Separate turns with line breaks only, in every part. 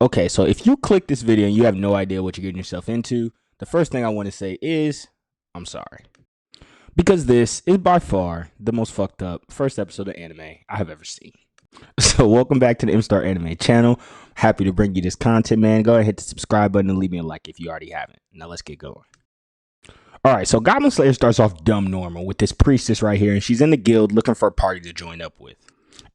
Okay, so if you click this video and you have no idea what you're getting yourself into, the first thing I want to say is I'm sorry. Because this is by far the most fucked up first episode of anime I have ever seen. So welcome back to the MStar Anime channel. Happy to bring you this content, man. Go ahead, hit the subscribe button and leave me a like if you already haven't. Now let's get going. Alright, so Goblin Slayer starts off dumb normal with this priestess right here, and she's in the guild looking for a party to join up with.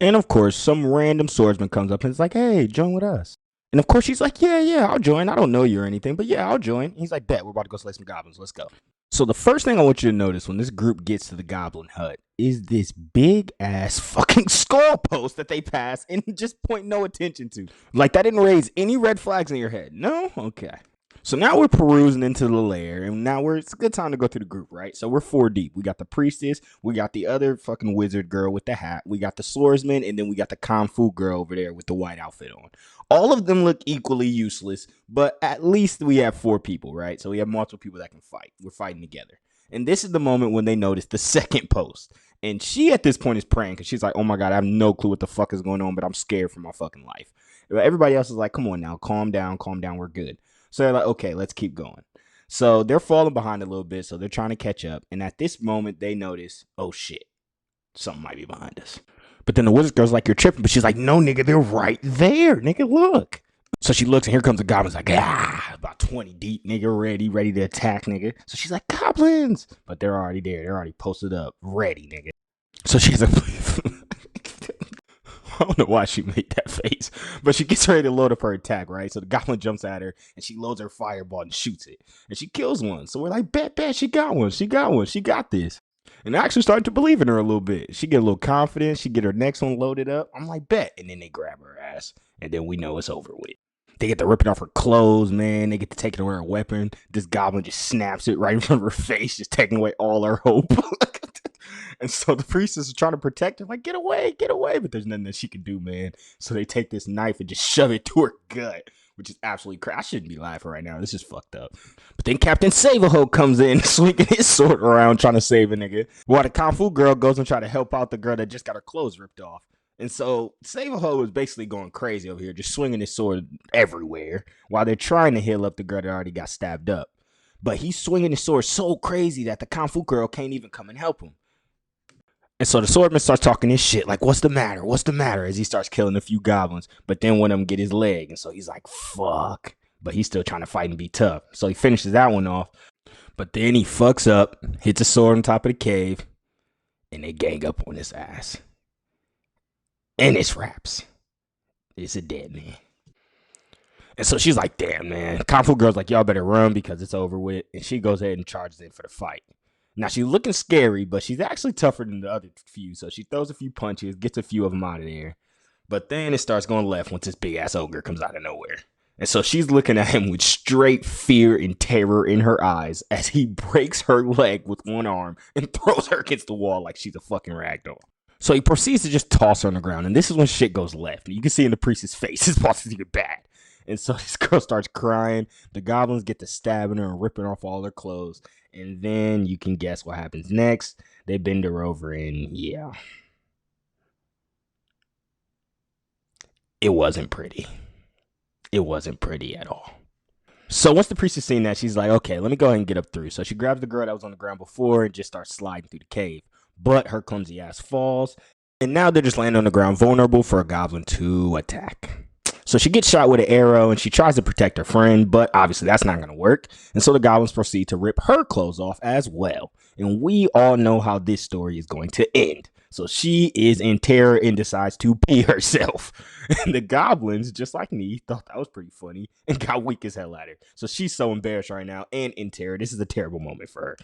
And of course, some random swordsman comes up and is like, hey, join with us. And of course, she's like, yeah, I'll join. I don't know you or anything, but yeah, I'll join. He's like, bet, we're about to go slay some goblins. Let's go. So the first thing I want you to notice when this group gets to the goblin hut is this big ass fucking skull post that they pass and just point no attention to. Like that didn't raise any red flags in your head. No? Okay. So now we're perusing into the lair, and now it's a good time to go through the group, right? So we're 4 deep. We got the priestess, we got the other fucking wizard girl with the hat, we got the swordsman, and then we got the kung fu girl over there with the white outfit on. All of them look equally useless, but at least we have 4 people, right? So we have multiple people that can fight. We're fighting together. And this is the moment when they notice the second post. And she at this point is praying because she's like, oh my God, I have no clue what the fuck is going on, but I'm scared for my fucking life. Everybody else is like, come on now, calm down, we're good. So they're like, okay, let's keep going. So they're falling behind a little bit, so they're trying to catch up. And at this moment, they notice, oh shit, something might be behind us. But then the wizard girl's like, you're tripping. But she's like, no, nigga, they're right there. Nigga, look. So she looks, and here comes the goblins like, about 20 deep, nigga, ready to attack, nigga. So she's like, goblins. But they're already there. They're already posted up, ready, nigga. So she's like, I don't know why she made that face, but she gets ready to load up her attack, right? So the goblin jumps at her, and she loads her fireball and shoots it, and she kills one. So we're like, bet, she got one, she got this. And I actually started to believe in her a little bit. She get a little confident, she get her next one loaded up. I'm like, bet, and then they grab her ass, and then we know it's over with. They get to ripping off her clothes, man. They get to taking away her weapon. This goblin just snaps it right in front of her face, just taking away all her hope. And so the priestess is trying to protect her, like, get away, but there's nothing that she can do, man. So they take this knife and just shove it to her gut, which is absolutely crazy. I shouldn't be laughing right now. This is fucked up. But then Captain Save-A-Ho comes in, swinging his sword around, trying to save a nigga, while the kung fu girl goes and try to help out the girl that just got her clothes ripped off. And so Save-A-Ho is basically going crazy over here, just swinging his sword everywhere, while they're trying to heal up the girl that already got stabbed up. But he's swinging his sword so crazy that the kung fu girl can't even come and help him. And so the swordman starts talking his shit, like, what's the matter, as he starts killing a few goblins. But then one of them get his leg, and so he's like, fuck. But he's still trying to fight and be tough. So he finishes that one off. But then he fucks up, hits a sword on top of the cave, and they gang up on his ass. And it's wraps. It's a dead man. And so she's like, damn, man. Kung Fu girl's like, y'all better run because it's over with. And she goes ahead and charges in for the fight. Now, she's looking scary, but she's actually tougher than the other few. So she throws a few punches, gets a few of them out of there. But then it starts going left once this big-ass ogre comes out of nowhere. And so she's looking at him with straight fear and terror in her eyes as he breaks her leg with one arm and throws her against the wall like she's a fucking ragdoll. So he proceeds to just toss her on the ground. And this is when shit goes left. You can see in the priest's face, his boss is even bad. And so this girl starts crying. The goblins get to stabbing her and ripping off all her clothes. And then you can guess what happens next. They bend her over and yeah. It wasn't pretty. It wasn't pretty at all. So once the priest has seen that, she's like, okay, let me go ahead and get up through. So she grabs the girl that was on the ground before and just starts sliding through the cave. But her clumsy ass falls. And now they're just laying on the ground vulnerable for a goblin to attack. So she gets shot with an arrow and she tries to protect her friend, but obviously that's not going to work. And so the goblins proceed to rip her clothes off as well. And we all know how this story is going to end. So she is in terror and decides to pee herself. And the goblins, just like me, thought that was pretty funny and got weak as hell at her. So she's so embarrassed right now and in terror. This is a terrible moment for her.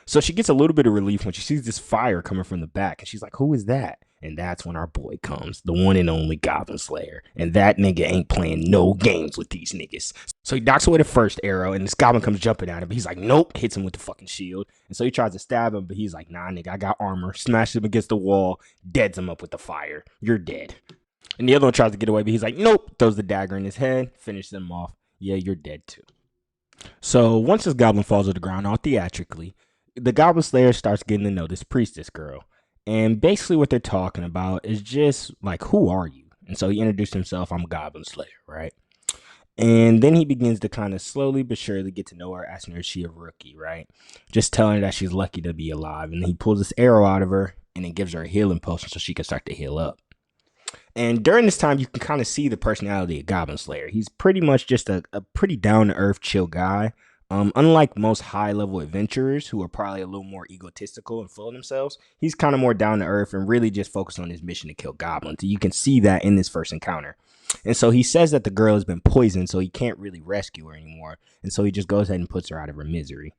So she gets a little bit of relief when she sees this fire coming from the back. And she's like, who is that? And that's when our boy comes, the one and only Goblin Slayer. And that nigga ain't playing no games with these niggas. So he knocks away the first arrow, and this goblin comes jumping at him. But he's like, nope, hits him with the fucking shield. And so he tries to stab him, but he's like, nah, nigga, I got armor. Smashes him against the wall, deads him up with the fire. You're dead. And the other one tries to get away, but he's like, nope, throws the dagger in his head, finishes him off. Yeah, you're dead too. So once this goblin falls to the ground, all theatrically, the Goblin Slayer starts getting to know this priestess girl. And basically what they're talking about is just like, who are you? And so he introduced himself, I'm Goblin Slayer, right? And then he begins to kind of slowly but surely get to know her, asking her if she a rookie, right? Just telling her that she's lucky to be alive. And then he pulls this arrow out of her and then gives her a healing potion so she can start to heal up. And during this time, you can kind of see the personality of Goblin Slayer. He's pretty much just a pretty down-to-earth, chill guy. Unlike most high-level adventurers who are probably a little more egotistical and full of themselves, he's kind of more down-to-earth and really just focused on his mission to kill goblins. You can see that in this first encounter. And so he says that the girl has been poisoned, so he can't really rescue her anymore. And so he just goes ahead and puts her out of her misery.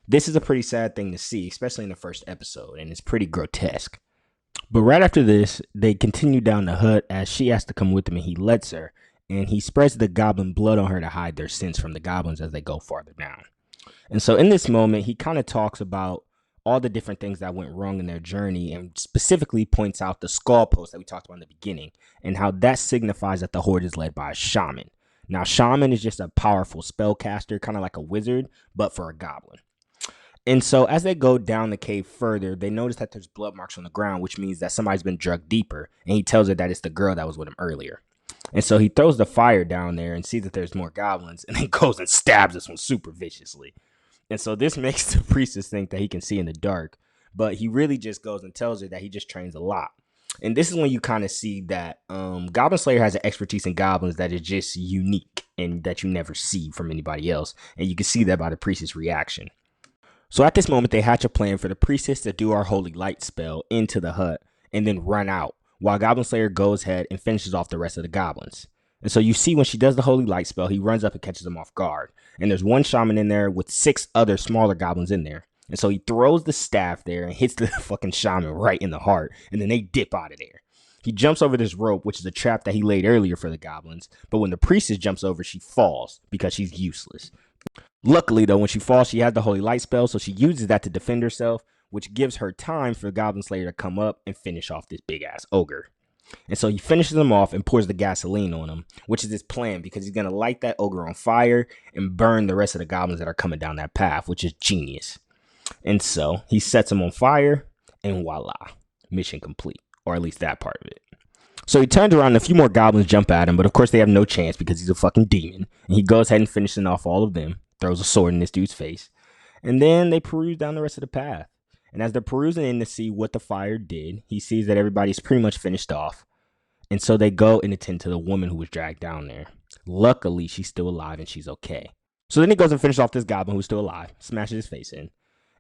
This is a pretty sad thing to see, especially in the first episode, and it's pretty grotesque. But right after this, they continue down the hut as she has to come with him, and he lets her. And he spreads the goblin blood on her to hide their sins from the goblins as they go farther down. And so in this moment, he kind of talks about all the different things that went wrong in their journey and specifically points out the skull post that we talked about in the beginning and how that signifies that the horde is led by a shaman. Now, shaman is just a powerful spellcaster, kind of like a wizard, but for a goblin. And so as they go down the cave further, they notice that there's blood marks on the ground, which means that somebody's been drugged deeper. And he tells her that it's the girl that was with him earlier. And so he throws the fire down there and sees that there's more goblins and then goes and stabs this one super viciously. And so this makes the priestess think that he can see in the dark, but he really just goes and tells her that he just trains a lot. And this is when you kind of see that Goblin Slayer has an expertise in goblins that is just unique and that you never see from anybody else. And you can see that by the priestess' reaction. So at this moment, they hatch a plan for the priestess to do our holy light spell into the hut and then run out, while Goblin Slayer goes ahead and finishes off the rest of the goblins. And so you see when she does the holy light spell, he runs up and catches them off guard. And there's one shaman in there with 6 other smaller goblins in there. And so he throws the staff there and hits the fucking shaman right in the heart. And then they dip out of there. He jumps over this rope, which is a trap that he laid earlier for the goblins. But when the priestess jumps over, she falls because she's useless. Luckily, though, when she falls, she has the holy light spell. So she uses that to defend herself, which gives her time for Goblin Slayer to come up and finish off this big ass ogre. And so he finishes him off and pours the gasoline on him, which is his plan because he's going to light that ogre on fire and burn the rest of the goblins that are coming down that path, which is genius. And so he sets him on fire and voila, mission complete, or at least that part of it. So he turns around and a few more goblins jump at him, but of course they have no chance because he's a fucking demon. And he goes ahead and finishes off all of them, throws a sword in this dude's face, and then they peruse down the rest of the path. And as they're perusing in to see what the fire did, he sees that everybody's pretty much finished off. And so they go and attend to the woman who was dragged down there. Luckily, she's still alive and she's okay. So then he goes and finishes off this goblin who's still alive, smashes his face in.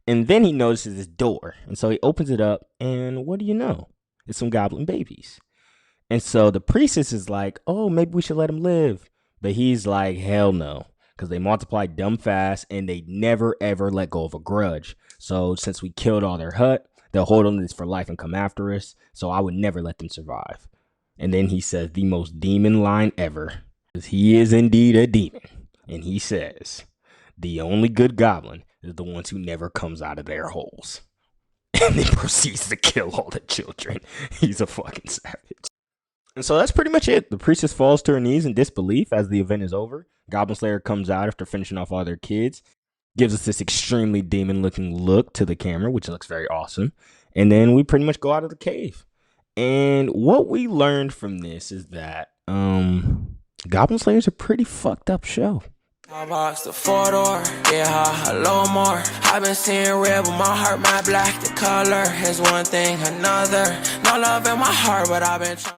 And then he notices this door. And so he opens it up, and what do you know? It's some goblin babies. And so the priestess is like, oh, maybe we should let him live. But he's like, hell no. Because they multiply dumb fast and they never ever let go of a grudge. So since we killed all their hut, they'll hold on to this for life and come after us. So I would never let them survive. And then he says the most demon line ever. He is indeed a demon. And he says, the only good goblin is the ones who never comes out of their holes. And then proceeds to kill all the children. He's a fucking savage. And so that's pretty much it. The priestess falls to her knees in disbelief as the event is over. Goblin Slayer comes out after finishing off all their kids, gives us this extremely demon-looking look to the camera, which looks very awesome. And then we pretty much go out of the cave. And what we learned from this is that Goblin Slayer is a pretty fucked up show.
I box the 4-door, yeah, a little more. I've been seeing red, but my heart, my black, the color is one thing, another. No love in my heart, but I've been trying.